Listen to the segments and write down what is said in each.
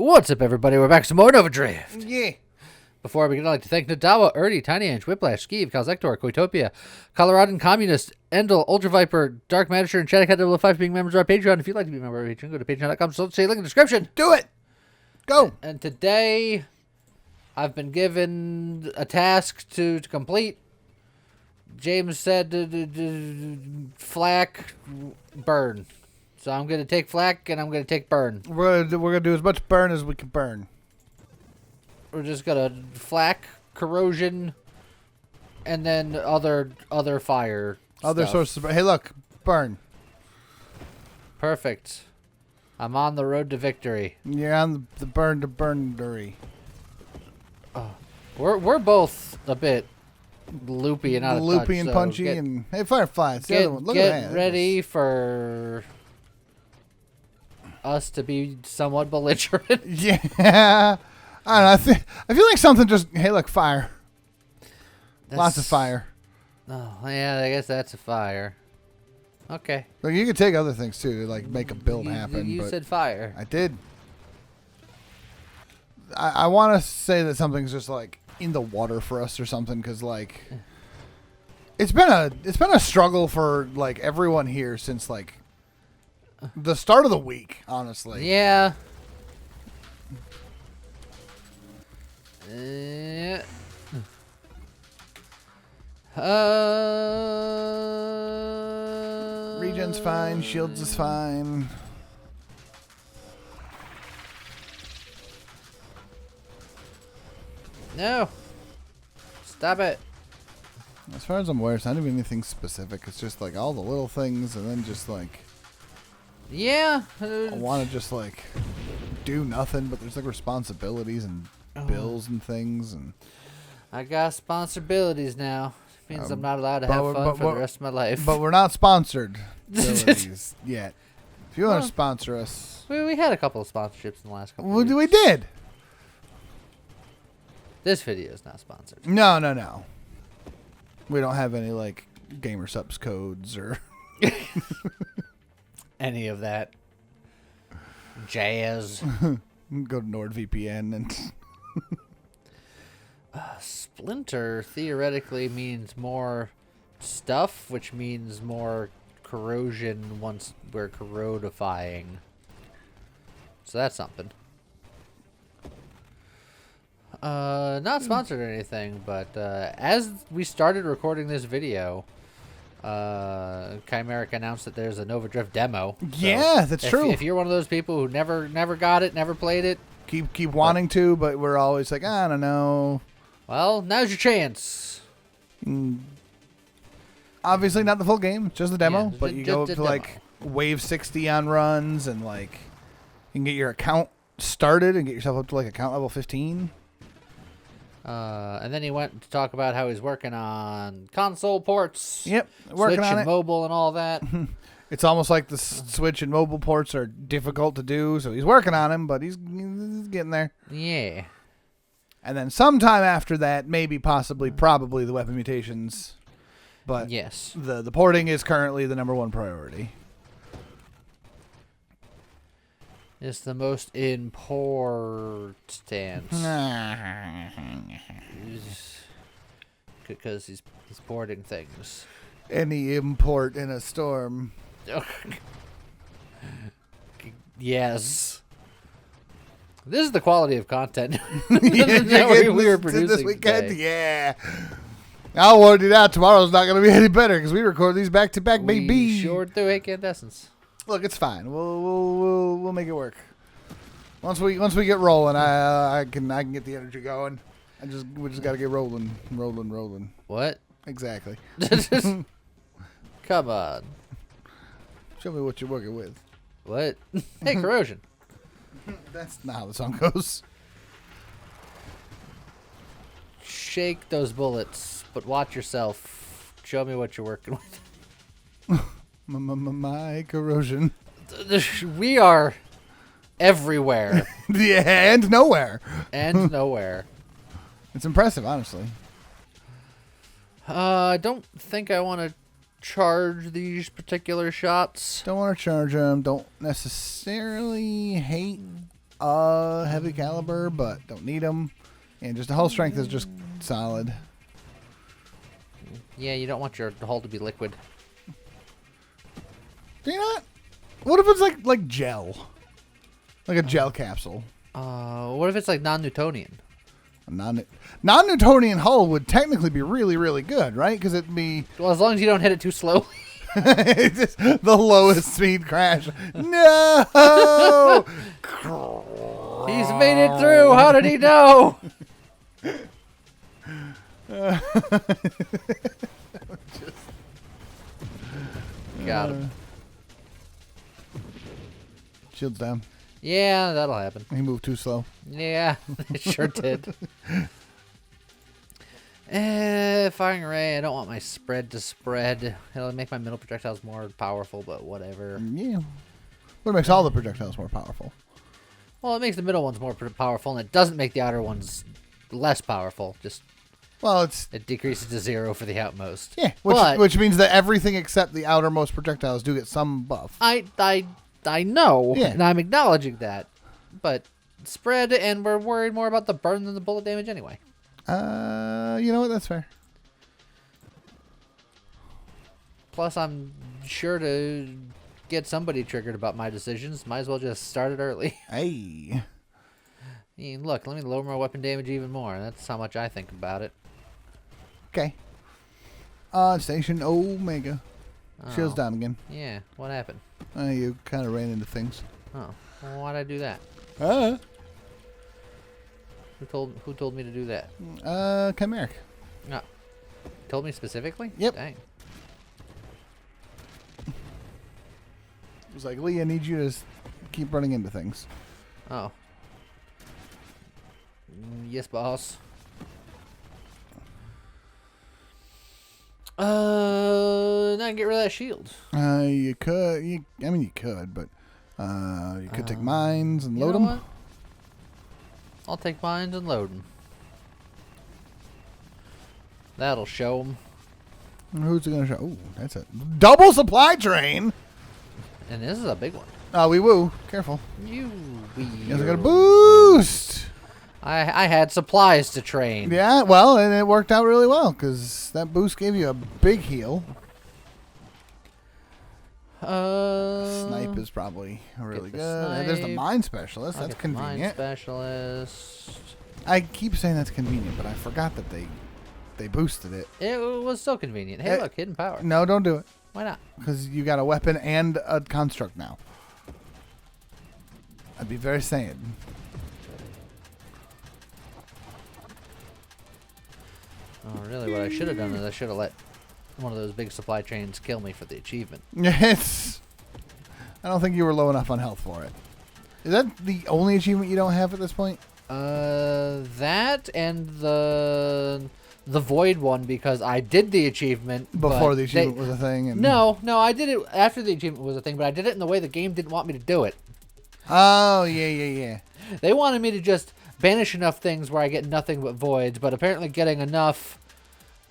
What's up, everybody? We're back to some more Nova Drift. Yeah. Before I begin, I'd like to thank Nadawa, Erdy, Tiny Inch, Whiplash, Skeeve, Calzector, Coitopia, Coloradan Communist, Endel, Ultra Viper, Dark Manisher, and Chaddock 5 being members of our Patreon. If you'd like to be a member of our Patreon, go to patreon.com. So say link in the description. Do it. Go. And today, I've been given a task to complete. James said flak, burn. So I'm going to take flak and I'm going to take burn. We're gonna do as much burn as we can burn. We're just going to flak, corrosion, and then other fire Other stuff. sources. Hey, look, burn. Perfect. I'm on the road to victory. You're on the burn to burnery. We're both a bit loopy and out of touch. Loopy and so punchy and hey, Firefly. It's the other one. Look at Get that. ready for us to be somewhat belligerent. Yeah. I don't know. I feel like something just. Hey, look, fire. Lots of fire. Oh yeah, I guess that's a fire. Okay. Look, you could take other things too to like make a build happen. You but said fire. I did. I want to say that something's just like in the water for us or something because like it's been a struggle for like everyone here since like the start of the week, honestly. Yeah. Regen's fine, shields is fine. No. Stop it. As far as I'm aware, it's not even anything specific. It's just like all the little things, and then just like Yeah. I want to just like do nothing, but there's like responsibilities and bills and things, and I got responsibilities now. Means I'm not allowed to but have we're- fun but for we're- the rest of my life. but we're not sponsored abilities yet. If you want Well, to sponsor us, we had a couple of sponsorships in the last couple. well, of weeks. we did. This video is not sponsored. No. We don't have any like gamer subs codes or Any of that jazz. go to NordVPN and Splinter theoretically means more stuff, which means more corrosion once we're corrodifying. So that's something. Not sponsored or anything, but as we started recording this video, Chimeric announced that there's a Nova Drift demo. So yeah, that's true. If you're one of those people who never got it, never played it, Keep wanting to, but we're always like, I don't know. well, now's your chance. Obviously, not the full game, just the demo. Yeah, but you just go up the to like wave 60 on runs, and like you can get your account started and get yourself up to like account level 15. And then he went to talk about how he's working on console ports. Yep, working Switch on and it. mobile and all that. It's almost like the Switch and mobile ports are difficult to do, so he's working on them, but he's getting there. Yeah. And then sometime after that, maybe, possibly, probably the weapon mutations. But Yes. the porting is currently the number one priority. It's the most important. Because he's porting things. Any import in a storm. Yes. This is the quality of content Yeah, that we were this producing weekend. today. Yeah. I want to do that. Tomorrow's not going to be any better because we record these back to back, We baby. sure do incandescents. Look, it's fine. We'll make it work. Once we get rolling, I can get the energy going. We just got to get rolling. What? Exactly. Come on. Show me what you're working with. What? Hey, corrosion. That's not how the song goes. Shake those bullets, but watch yourself. Show me what you're working with. My corrosion. We are everywhere Yeah, and nowhere. and nowhere. It's impressive, honestly. I don't think I want to charge these particular shots. Don't want to charge them. Don't necessarily hate heavy caliber, but don't need them. And just the hull strength is just solid. Yeah, you don't want your hull to be liquid. Do you not? What if it's like gel? Like a gel capsule. What if it's like non-Newtonian? Non-Newtonian hull would technically be really, really good, right? Because it'd be... Well, as long as you don't hit it too slowly. It's just the lowest speed crash. No! He's made it through. How did he know? Got him. Shield's down. Yeah, that'll happen. He moved too slow. Yeah, it sure did. Firing array. I don't want my spread to spread. It'll make my middle projectiles more powerful, but whatever. Yeah. But it makes all the projectiles more powerful. Well, it makes the middle ones more powerful, and it doesn't make the outer ones less powerful. Just well, it decreases to 0 for the outmost. Yeah, But which means that everything except the outermost projectiles do get some buff. I know, Yeah. and I'm acknowledging that. But spread, and we're worried more about the burn than the bullet damage anyway. You know what? That's fair. Plus, I'm sure to get somebody triggered about my decisions. Might as well just start it early. Hey. I mean, look, let me lower my weapon damage even more. That's how much I think about it. Okay. Station Omega. Shield's down again. Yeah, what happened? You kind of ran into things. Oh, well, why'd I do that? Who told me to do that? Chimeric. No. Told me specifically? Yep. Dang. It was like, Lee, I need you to keep running into things. Oh. Yes, boss. Now get rid of that shield. You could. I mean, you could, but you could take mines and load them. What? I'll take mines and load them. That'll show them. Who's it gonna show? Oh, that's a double supply train. And this is a big one. We woo. Careful. You guys are gonna boost. I had supplies to train. Yeah, well, and it worked out really well because that boost gave you a big heal. Snipe is probably really good. And there's the mine specialist. That's convenient. Mine specialist. I keep saying that's convenient, but I forgot that they boosted it. It was so convenient. Hey, look, hidden power. No, don't do it. Why not? Because you got a weapon and a construct now. I'd be very sad. Oh, really? What I should have done is I should have let one of those big supply trains kill me for the achievement. Yes. I don't think you were low enough on health for it. Is that the only achievement you don't have at this point? That and the void one, because I did the achievement before the achievement was a thing. And no, I did it after the achievement was a thing, but I did it in the way the game didn't want me to do it. Oh, yeah. They wanted me to just banish enough things where I get nothing but voids, but apparently getting enough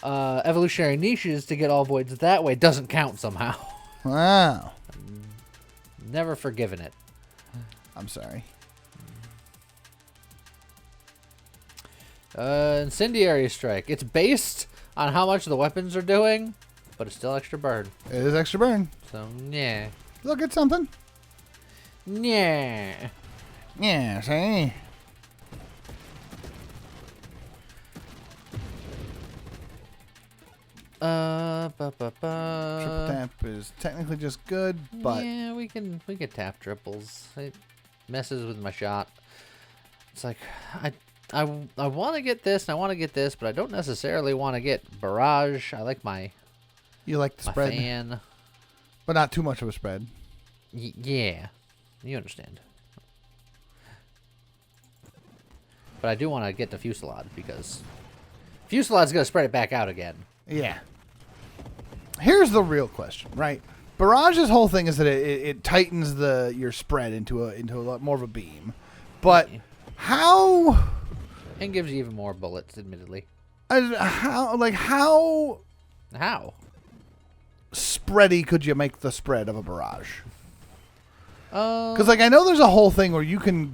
evolutionary niches to get all voids that way doesn't count somehow. Wow. Never forgiven it. I'm sorry. Incendiary strike. It's based on how much the weapons are doing, but it's still extra burn. It is extra burn. So, yeah. Look at something. Yeah. Yeah, see? Triple tap is technically just good, but yeah, we can tap triples. It messes with my shot. It's like I want to get this and I want to get this, but I don't necessarily want to get barrage. I like my you like the spread, fan, but not too much of a spread. Yeah, you understand. But I do want to get the Fusillade because Fusillade's gonna spread it back out again. Yeah. Here's the real question, right? Barrage's whole thing is that it tightens your spread into a lot more of a beam, but how? And gives you even more bullets, admittedly. How spready could you make the spread of a barrage? Because I know there's a whole thing where you can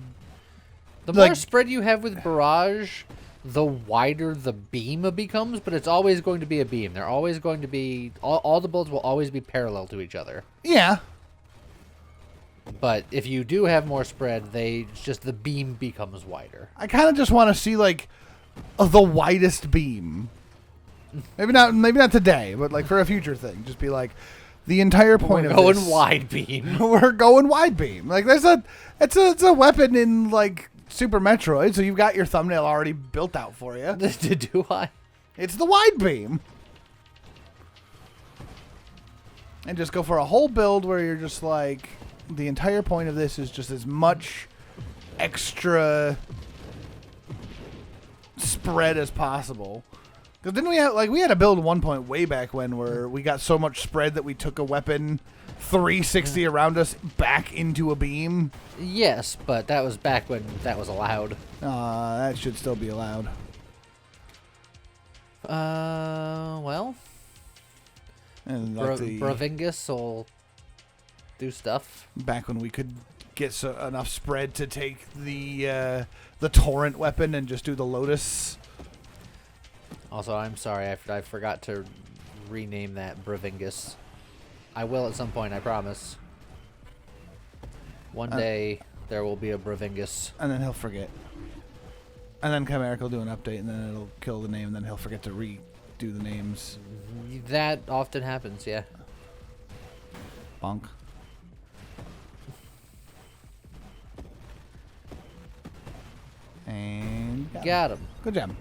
The Like- more spread you have with barrage, the wider the beam becomes, but it's always going to be a beam. They're always going to be... All the bullets will always be parallel to each other. Yeah. But if you do have more spread, just the beam becomes wider. I kind of just want to see, like, the widest beam. Maybe not today, but, like, for a future thing. Just be like, the entire point We're of going this... wide beam. We're going wide beam. Like, it's a weapon in, like, Super Metroid, so you've got your thumbnail already built out for you. Do I? It's the wide beam. And just go for a whole build where you're just like, the entire point of this is just as much extra spread as possible. Because didn't we had a build at one point way back when where we got so much spread that we took a weapon 360 around us back into a beam? Yes, but that was back when that was allowed. That should still be allowed. Well, And like Bravingus will do stuff. back when we could get enough spread to take the torrent weapon and just do the Lotus. Also, I'm sorry, I forgot to rename that Bravingus. I will at some point, I promise. One day, there will be a Bravingus. And then he'll forget. And then Chimeric will do an update, and then it'll kill the name, and then he'll forget to redo the names. That often happens, yeah. Bonk. And Got him. Good job.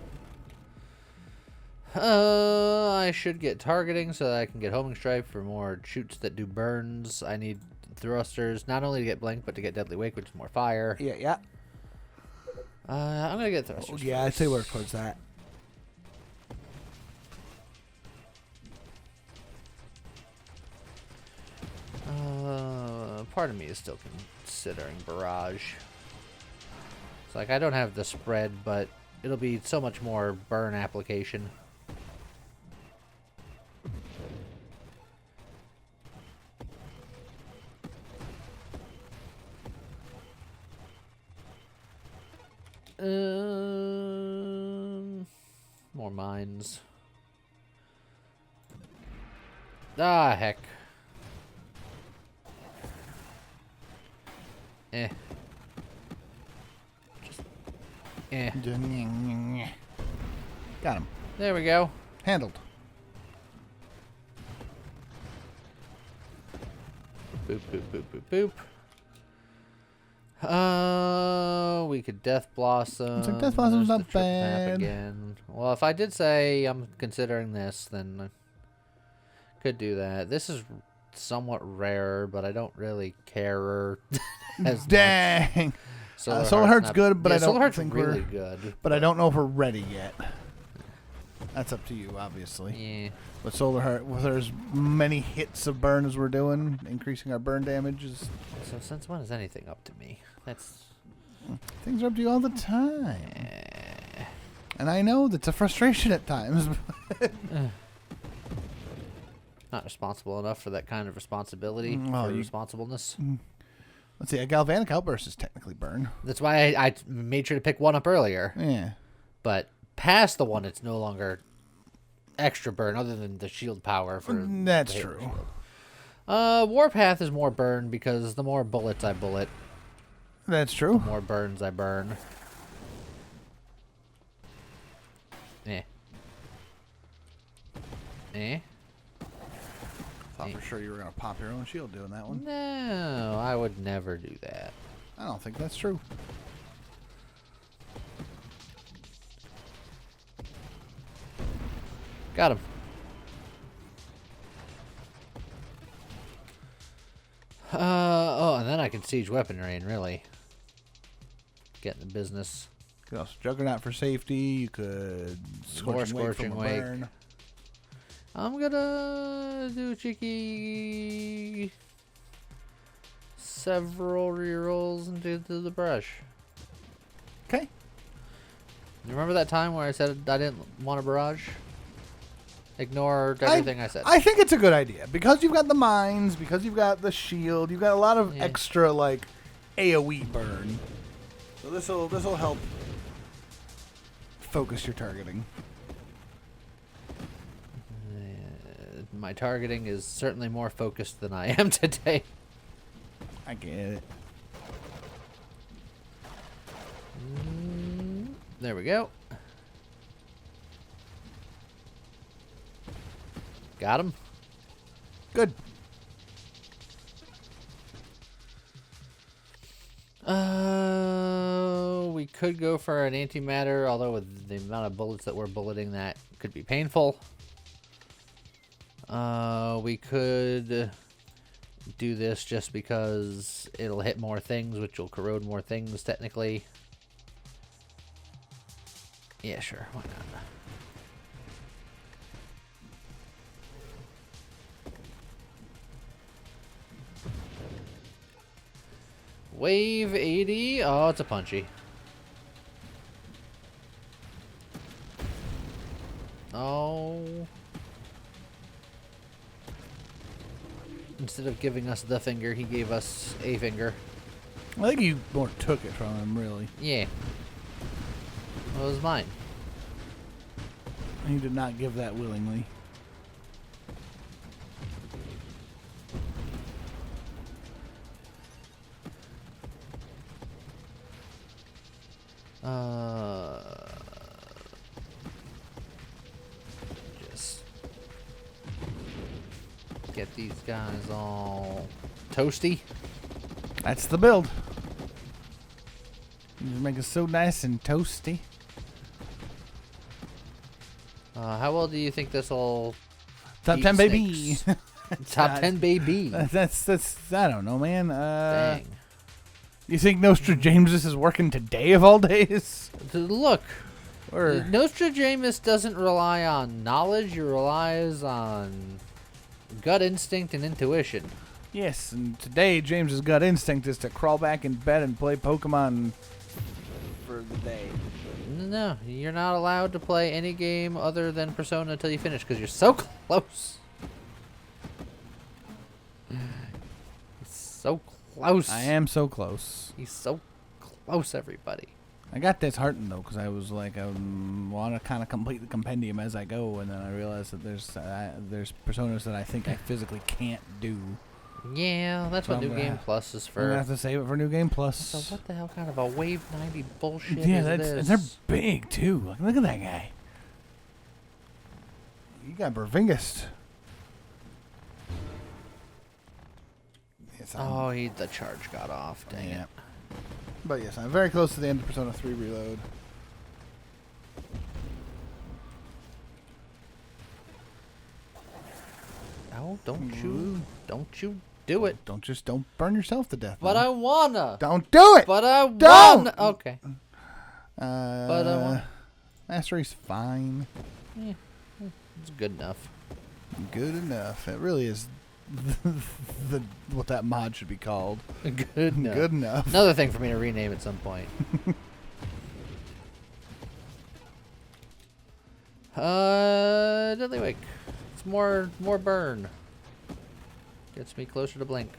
I should get targeting so that I can get homing strike for more shoots that do burns. I need thrusters, not only to get blink, but to get deadly wake, which is more fire. Yeah. I'm gonna get thrusters. Yeah, I'd say work towards that. Part of me is still considering barrage. It's like I don't have the spread, but it'll be so much more burn application. More mines. Ah, heck. Got him. There we go. Handled. Boop, boop, boop, boop, boop. We could Death Blossom. It's like Death Blossom's There's not the trip map bad. again. Well, if I did say I'm considering this, then I could do that. This is somewhat rare, but I don't really care as much. Dang. Solar Heart's good, but I don't Solar Heart's think really we're good. But I don't know if we're ready yet. That's up to you, obviously. Yeah. But Solar Heart, with there's many hits of burn as we're doing, increasing our burn damage is. So since when is anything up to me? That's Things are up to you all the time. And I know that's a frustration at times. not responsible enough for that kind of responsibility. Oh, for you- responsibleness. Let's see, a Galvanic Outburst is technically burn. That's why I made sure to pick one up earlier. Yeah. But past the one, it's no longer extra burn, other than the shield power. That's the Halo true. shield. Warpath is more burn because the more bullets I bullet, That's the true. more burns I burn. Thought for sure you were going to pop your own shield doing that one. No, I would never do that. I don't think that's true. Got him. Oh, and then I can siege weaponry and really get in the business. You could also Juggernaut for safety. You could More Scorching Wake from Scorching a Wake. burn. I'm gonna do a cheeky several rerolls into the brush. Okay. You remember that time where I said I didn't want a barrage? Ignore everything I said. I think it's a good idea because you've got the mines, because you've got the shield, you've got a lot of Yeah. extra like AoE burn. So this'll help focus your targeting. My targeting is certainly more focused than I am today. I get it. There we go. Got him. Good. We could go for an antimatter, although with the amount of bullets that we're bulleting, that could be painful. We could do this just because it'll hit more things, which will corrode more things, technically. Yeah, sure. Why not? Wave 80. Oh, it's a punchy. Oh. Instead of giving us the finger, he gave us a finger. I think you more took it from him, really. Yeah. Well, it was mine. He did not give that willingly. Just get these guys all toasty. That's the build. You just make it so nice and toasty. How well do you think this will Top 10, baby. Top 10, baby. That's I don't know, man. Dang. You think Nostradamus is working today of all days? Look, Or Nostradamus doesn't rely on knowledge. He relies on gut instinct and intuition. yes, and today James's gut instinct is to crawl back in bed and play Pokemon for the day. No, you're not allowed to play any game other than Persona until you finish, because you're so close. He's so close. I am so close. He's so close, everybody. I got disheartened though, because I was like, I want to kind of complete the compendium as I go, and then I realized that there's personas that I think I physically can't do. Yeah, that's what So New Game Plus is I'm gonna for. have to save it for New Game Plus. So what the hell kind of a Wave 90 bullshit Yeah, is and this? they're big too. Like, look at that guy. You got Bervingist. Yes, Oh, the charge got off. Dang yeah. it. But yes, I'm very close to the end of Persona 3 Reload. Oh, don't you do it. Don't burn yourself to death. But man. I wanna. Don't do it. But I Don't! wanna. Okay. But I want. Mastery's fine. Yeah, it's good enough. Good enough. It really is what that mod should be called. Good enough. Good enough. Another thing for me to rename at some point. Deadly Wake. It's more burn. Gets me closer to Blink.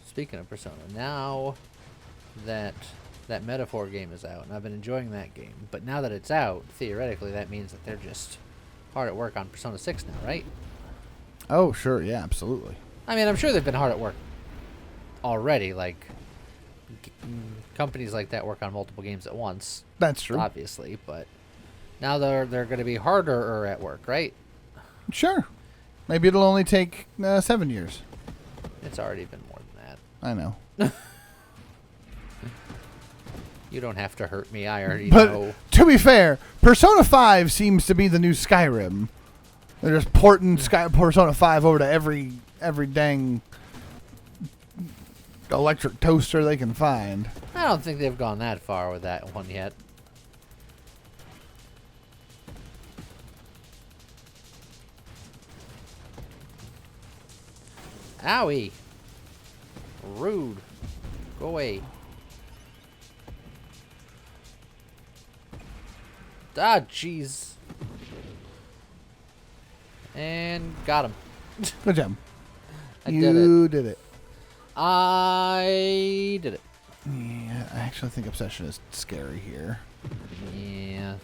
Speaking of Persona, now that that Metaphor game is out, and I've been enjoying that game, but now that it's out, theoretically, that means that they're just hard at work on Persona 6 now, right? Oh, sure. Yeah, absolutely. I mean, I'm sure they've been hard at work already. Like, companies like that work on multiple games at once, That's true. obviously, but now they're going to be harder at work, right? Sure. Maybe it'll only take 7 years. It's already been more than that. I know. You don't have to hurt me. I already But know. to be fair, Persona 5 seems to be the new Skyrim. They're just porting Persona 5 over to every dang electric toaster they can find. I don't think they've gone that far with that one yet. Owie. Rude. Go away. Ah, jeez. And got him. Good job. I You did it. I did it. Yeah, I actually think Obsession is scary here. Yeah.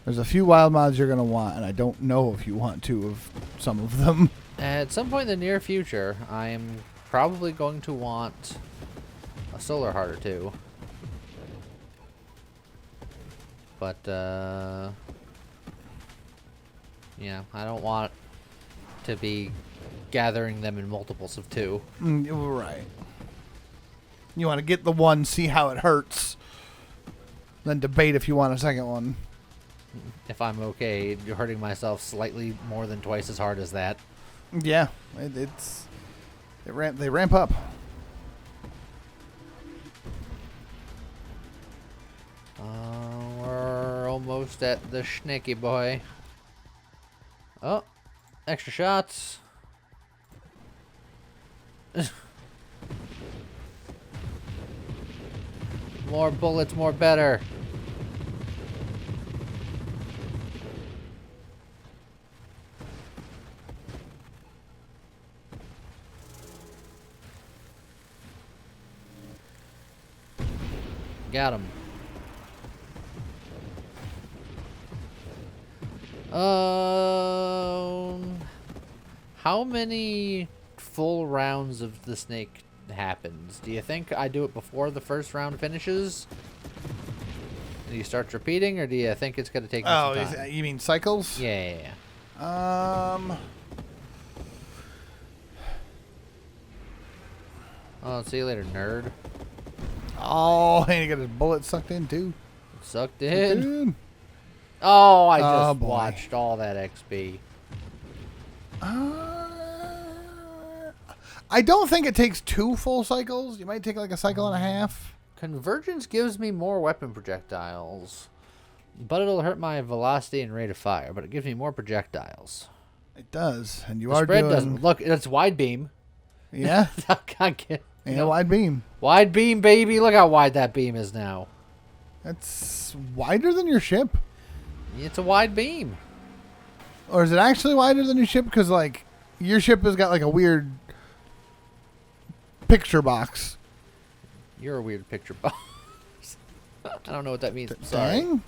There's a few wild mods you're going to want, and I don't know if you want to of some of them. At some point in the near future, I am probably going to want a solar heart or two. But, yeah, I don't want to be gathering them in multiples of 2. Right. You want to get the one, see how it hurts, then debate if you want a second one. If I'm okay hurting myself slightly more than twice as hard as that. Yeah, they ramp up. We're almost at the snaky boy. Oh, extra shots. More bullets, more better. Got him. How many full rounds of the snake happens? Do you think I do it before the first round finishes? And he starts repeating, or do you think it's going to take me some time? You mean cycles? Yeah. Oh, see you later, nerd. Oh, and he got his bullet sucked in, too. Sucked in. Dude. Oh, I just watched all that XP. I don't think it takes 2 full cycles. You might take like a cycle and a half. Convergence gives me more weapon projectiles, but it'll hurt my velocity and rate of fire, but it gives me more projectiles. It does, and The spread doesn't. Look, it's wide beam. Yeah. Yeah, wide beam. Wide beam, baby. Look how wide that beam is now. That's wider than your ship. It's a wide beam. Or is it actually wider than your ship? Because, like, your ship has got, like, a weird picture box. You're a weird picture box. I don't know what that means. I'm sorry. Dang.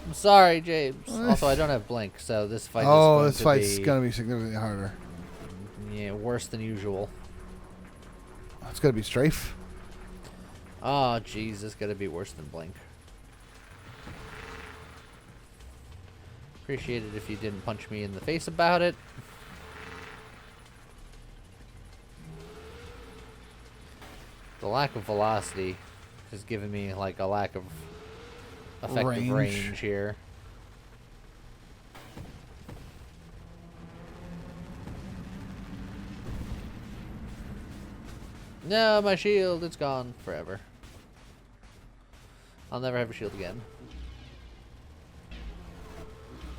I'm sorry, James. Also, I don't have blink, so this fight this fight's going to be significantly harder. Yeah, worse than usual. It's going to be strafe. Oh, jeez, it's going to be worse than blink. Appreciate it if you didn't punch me in the face about it. The lack of velocity has given me like a lack of effective range here. No, my shield, it's gone forever. I'll never have a shield again.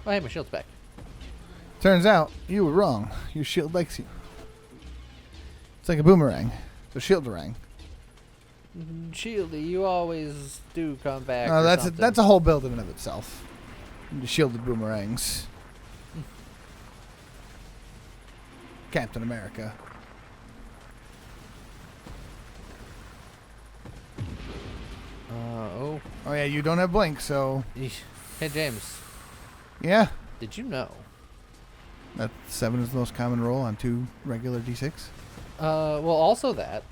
Oh, hey, my shield's back. Turns out, you were wrong. Your shield likes you. It's like a boomerang. It's a shield-a-rang. Shieldy, you always do come back. No, that's a whole build in and of itself. The shielded boomerangs. Captain America. Oh. Oh yeah, you don't have blink, so. Hey, James. Yeah. Did you know that 7 is the most common roll on 2 regular d6? Well, also that.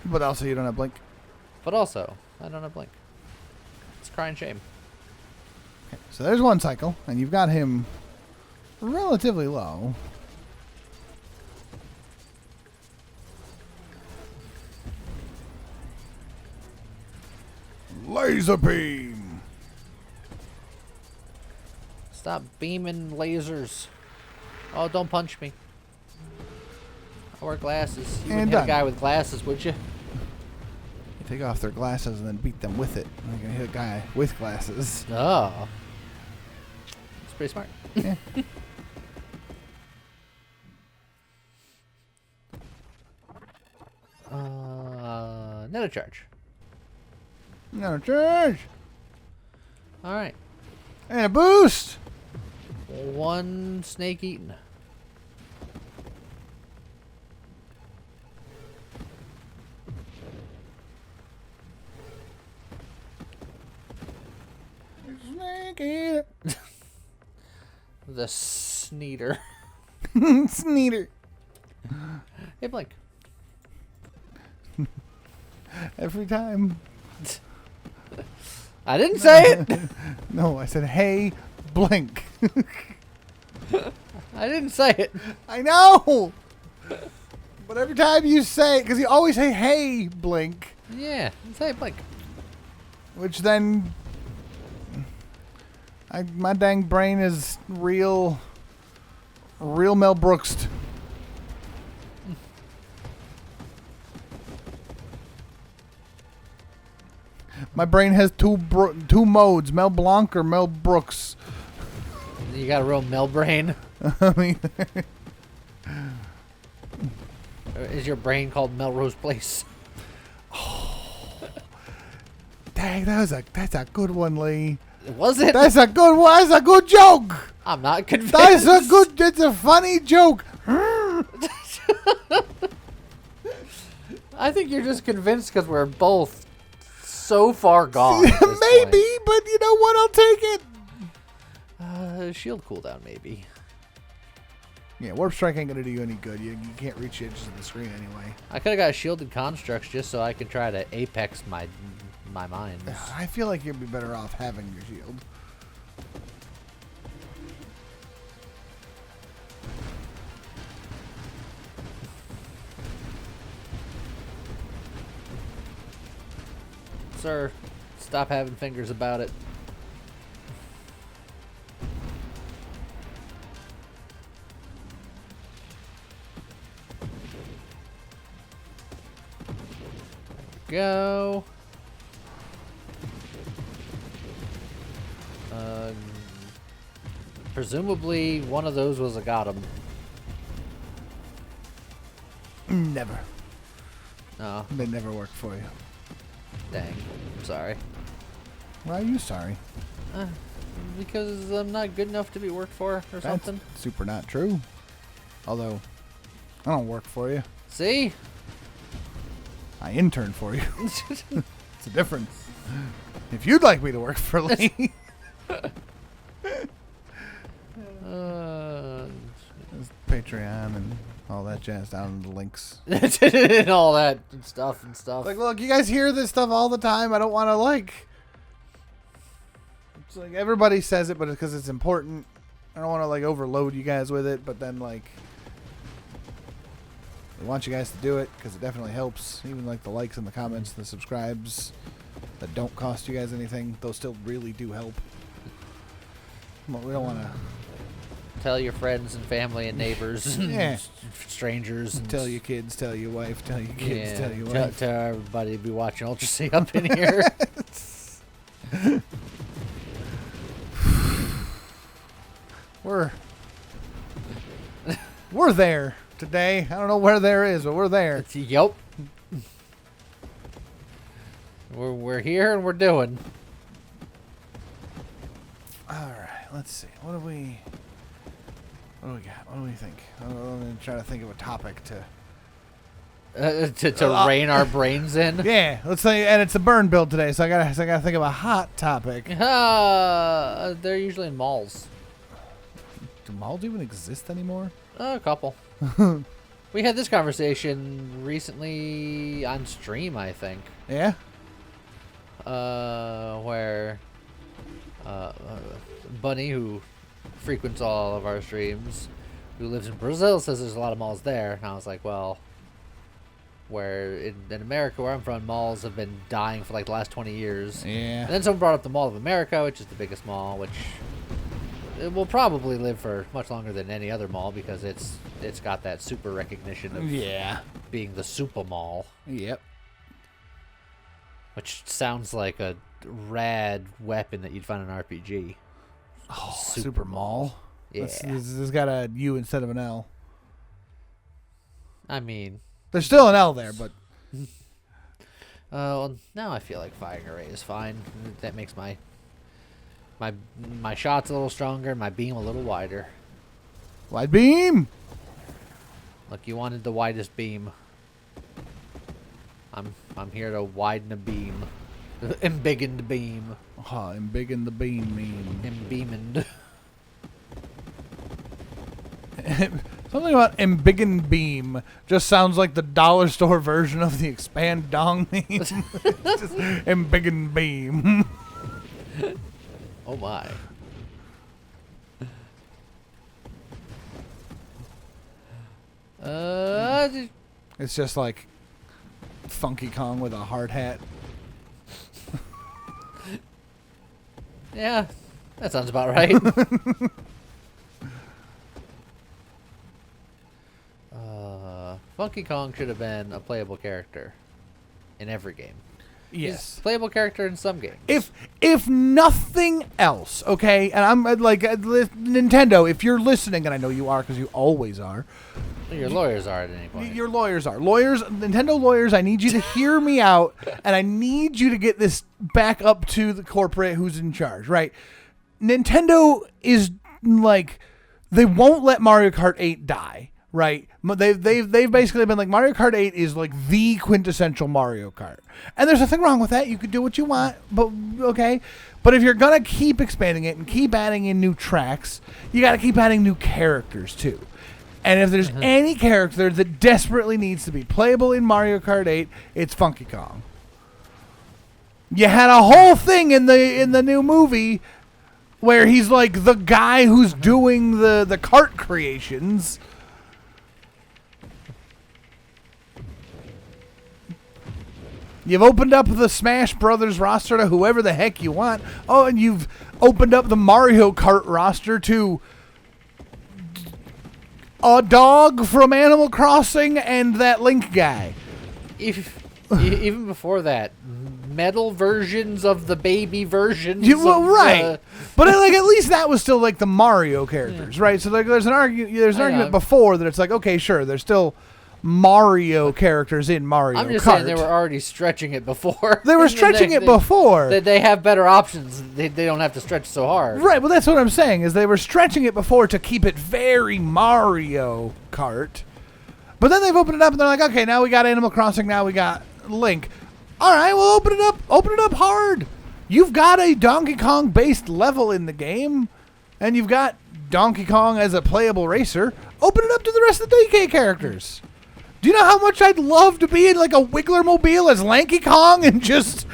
But also you don't have blink. But also, I don't have blink. It's crying shame. Okay, so there's one cycle, and you've got him relatively low. Laser beam! Stop beaming lasers. Oh, don't punch me. I wear glasses. You wouldn't hit a guy with glasses, would you? You take off their glasses and then beat them with it. And you're going to hit a guy with glasses. Oh. It's pretty smart. Yeah. Another charge. No charge! All right. And a boost. One snake eaten. Snake eater. The Sneeder. Sneeder. Hey, Blink. Every time. I didn't say it. No, I said, hey, blink. I didn't say it. I know. But every time you say, because you always say, hey, blink, Yeah, say Blink. which then, my dang brain is real Mel Brooks. My brain has two modes, Mel Blanc or Mel Brooks. You got a real Mel brain. I mean, Or is your brain called Melrose Place? dang, that's a good one, Lee. Was it? That's a good one. That's a good joke. I'm not convinced. That's a good. It's a funny joke. I think you're just convinced because we're both so far gone. at this Maybe, point. but you know what? I'll take it. Shield cooldown, maybe. Yeah, warp strike ain't gonna do you any good. You can't reach the edges of the screen anyway. I could have got shielded constructs just so I could try to apex my mind. I feel like you'd be better off having your shield. Sir, stop having fingers about it. Go. Presumably one of those was a got him. Never. Oh, They never worked for you. dang. I'm sorry. Why are you sorry? Because I'm not good enough to be worked for or something. That's super not true. Although, I don't work for you. See? I intern for you. It's a difference. If you'd like me to work for Lee. There's Patreon and all that jazz down in the links. and all that stuff and stuff. Like, look, you guys hear this stuff all the time. I don't want to, like... It's like everybody says it, but it's because it's important. I don't want to, like, overload you guys with it, but then, like... I want you guys to do it because it definitely helps. Even, like, the likes and the comments, the subscribes that don't cost you guys anything, those still really do help. But we don't want to... Tell your friends and family and neighbors and Yeah. strangers. And Tell your kids, tell your wife, tell your kids, tell your wife. Tell everybody to be watching Ultra C up in here. We're there today. I don't know where there is, but we're there. Yup. We're here and we're doing. All right, let's see. What do we got? What do we think? I'm gonna try to think of a topic to. To rein our brains in. Yeah, let's say, and it's a burn build today, so I gotta think of a hot topic. They're usually in malls. Do malls even exist anymore? A couple. We had this conversation recently on stream, I think. Yeah. Where Bunny, who frequents all of our streams, who lives in Brazil, says there's a lot of malls there. And I was like, well, where in America, where I'm from, malls have been dying for like the last 20 years. Yeah. And then someone brought up the Mall of America, which is the biggest mall, which it will probably live for much longer than any other mall because it's got that super recognition of being the super mall. Yep. Which sounds like a rad weapon that you'd find in an RPG. Oh, super mall. Yeah. This got a U instead of an L. I mean... There's still an L there, but... well, now I feel like firing array is fine. That makes my My shot's a little stronger, and my beam a little wider. Wide beam. Look, you wanted the widest beam. I'm here to widen the beam. Embiggen the beam. Embiggen the beam mean. Embeamed. Something about embiggen beam just sounds like the dollar store version of the expand dong meme. Just embiggen beam. Oh my. It's just like Funky Kong with a hard hat. Yeah, that sounds about right. Funky Kong should have been a playable character in every game. Yes. He's a playable character in some games. If nothing else, okay, and I'm like Nintendo, if you're listening, and I know you are because you always are. Your lawyers are at any point. Your lawyers are. Nintendo lawyers, I need you to hear me out, and I need you to get this back up to the corporate who's in charge, right? Nintendo is like, they won't let Mario Kart 8 die, right? They've basically been like, Mario Kart 8 is like the quintessential Mario Kart. And there's nothing wrong with that. You could do what you want, but okay. But if you're going to keep expanding it and keep adding in new tracks, you got to keep adding new characters too. And if there's any character that desperately needs to be playable in Mario Kart 8, it's Funky Kong. You had a whole thing in the new movie where he's like the guy who's doing the kart creations. You've opened up the Smash Brothers roster to whoever the heck you want. Oh, and you've opened up the Mario Kart roster to a dog from Animal Crossing and that Link guy. Even before that, metal versions of the baby versions. Right. But like at least that was still like the Mario characters, right? So there's an argument before that it's like, okay, sure, there's still Mario characters in Mario Kart. I'm just saying they were already stretching it before. They were stretching it before. They have better options. They don't have to stretch so hard. Right, well, that's what I'm saying, is they were stretching it before to keep it very Mario Kart. But then they've opened it up, and they're like, okay, now we got Animal Crossing, now we got Link. All right, well, open it up hard. You've got a Donkey Kong-based level in the game, and you've got Donkey Kong as a playable racer. Open it up to the rest of the DK characters. Do you know how much I'd love to be in like a Wiggler-mobile as Lanky Kong and just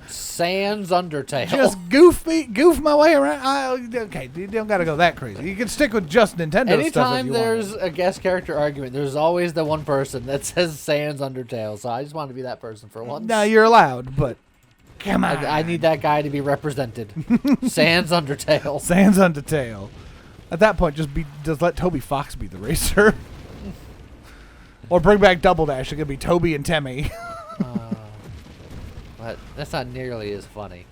Sans Undertale. Just goof my way around. Okay, you don't got to go that crazy. You can stick with just Nintendo stuff if Anytime you there's want. a guest character argument, there's always the one person that says Sans Undertale. So I just want to be that person for once. No, you're allowed, but come on. I need that guy to be represented. Sans Undertale. Sans Undertale. At that point, just let Toby Fox be the racer. Or bring back Double Dash. It could be Toby and Temmie. But that's not nearly as funny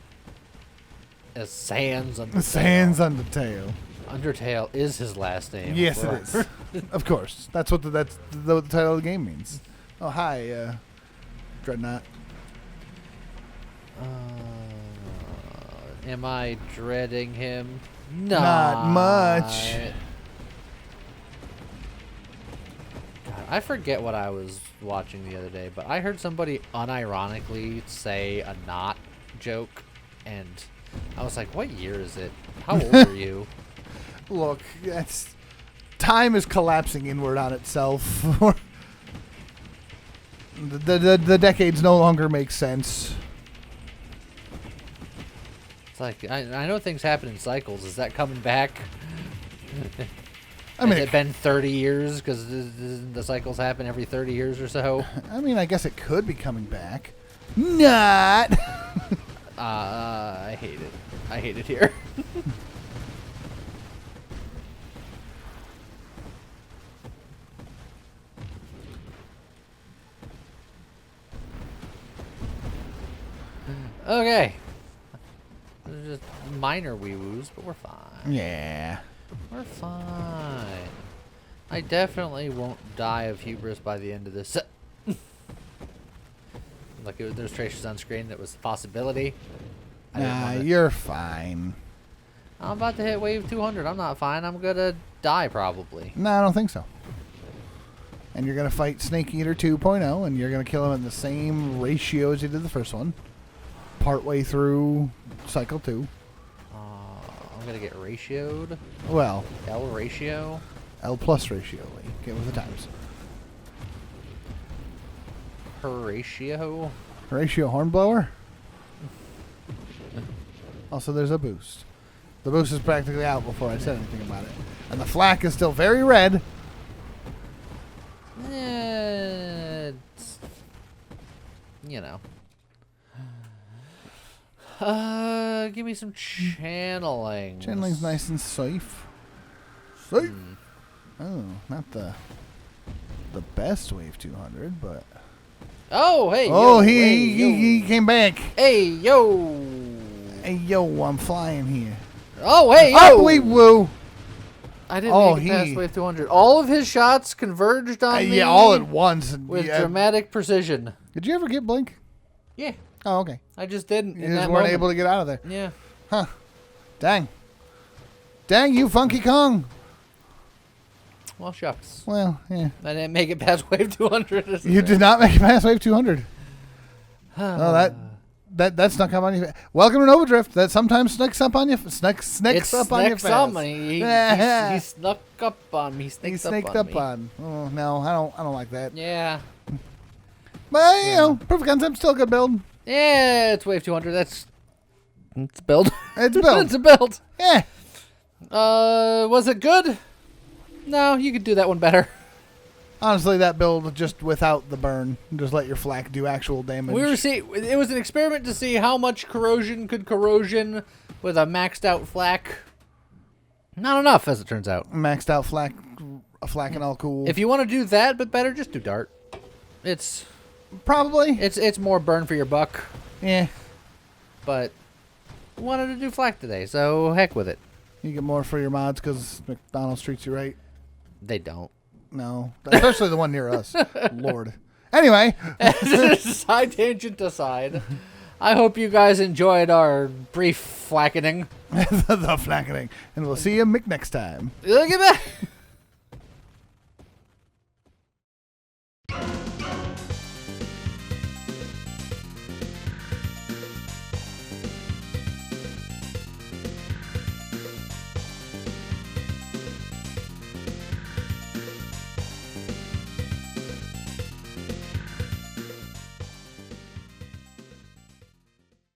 as Sans Undertale. Sans Undertale. Undertale is his last name. Yes, it is. Of course. That's what the title of the game means. Oh, hi, Dreadnought. Am I dreading him? Not much. God, I forget what I was watching the other day, but I heard somebody unironically say a not joke, and I was like, what year is it? How old are you? Look, time is collapsing inward on itself. the decades no longer make sense. It's like, I know things happen in cycles. Is that coming back? I mean, has it been 30 years? Because the cycles happen every 30 years or so. I mean, I guess it could be coming back. Not. I hate it. I hate it here. Okay. There's just minor wee-woos, but we're fine. Yeah. We're fine. I definitely won't die of hubris by the end of this. Like, there's traces on screen that was a possibility. Nah, you're fine. I'm about to hit wave 200. I'm not fine. I'm gonna die probably. No, I don't think so. And you're going to fight Snake Eater 2.0, and you're going to kill him in the same ratio as you did the first one. Partway through cycle 2. I'm gonna get ratioed. Well, L ratio. L plus ratio. Get with the times. Ratio. Ratio Hornblower. Also, there's a boost. The boost is practically out before I said anything about it. And the flak is still very red. It's, you know. Give me some channeling. Channeling's nice and safe. Safe. Oh, not the best wave 200, but. Oh, hey. Oh, yo, he came back. Hey, yo. Hey, yo, I'm flying here. Oh, hey, yo. Oh, wait, woo. I didn't make it past wave 200. All of his shots converged on me. Yeah, all at once. With dramatic precision. Did you ever get Blink? Yeah. Oh, okay. I just didn't. You just weren't able to get out of there. Yeah. Huh. Dang. Dang, you Funky Kong. Well, shucks. Well, yeah. I didn't make it past wave 200. You did not make it past wave 200. Oh, that snuck up on you. Welcome to Nova Drift. That sometimes sneaks up on you. Snakes up on you fast. He snuck up on me. He snaked up on. Oh no, I don't like that. Yeah. But you know, proof of concept, still a good build. Yeah, it's wave 200. It's a build. It's a build. It's a build. Yeah. Was it good? No, you could do that one better. Honestly, that build just without the burn, just let your flak do actual damage. It was an experiment to see how much corrosion could corrosion with a maxed out flak. Not enough, as it turns out. Maxed out flak, a flak and all cool. If you want to do that, but better, just do dart. It's probably it's more burn for your buck. Yeah. But wanted to do flak today, so heck with it. You get more for your mods because McDonald's treats you right. They don't. No, especially the one near us. Lord. Anyway, side tangent aside, I hope you guys enjoyed our brief flackening. the flackening, and we'll see you next time. Look at that.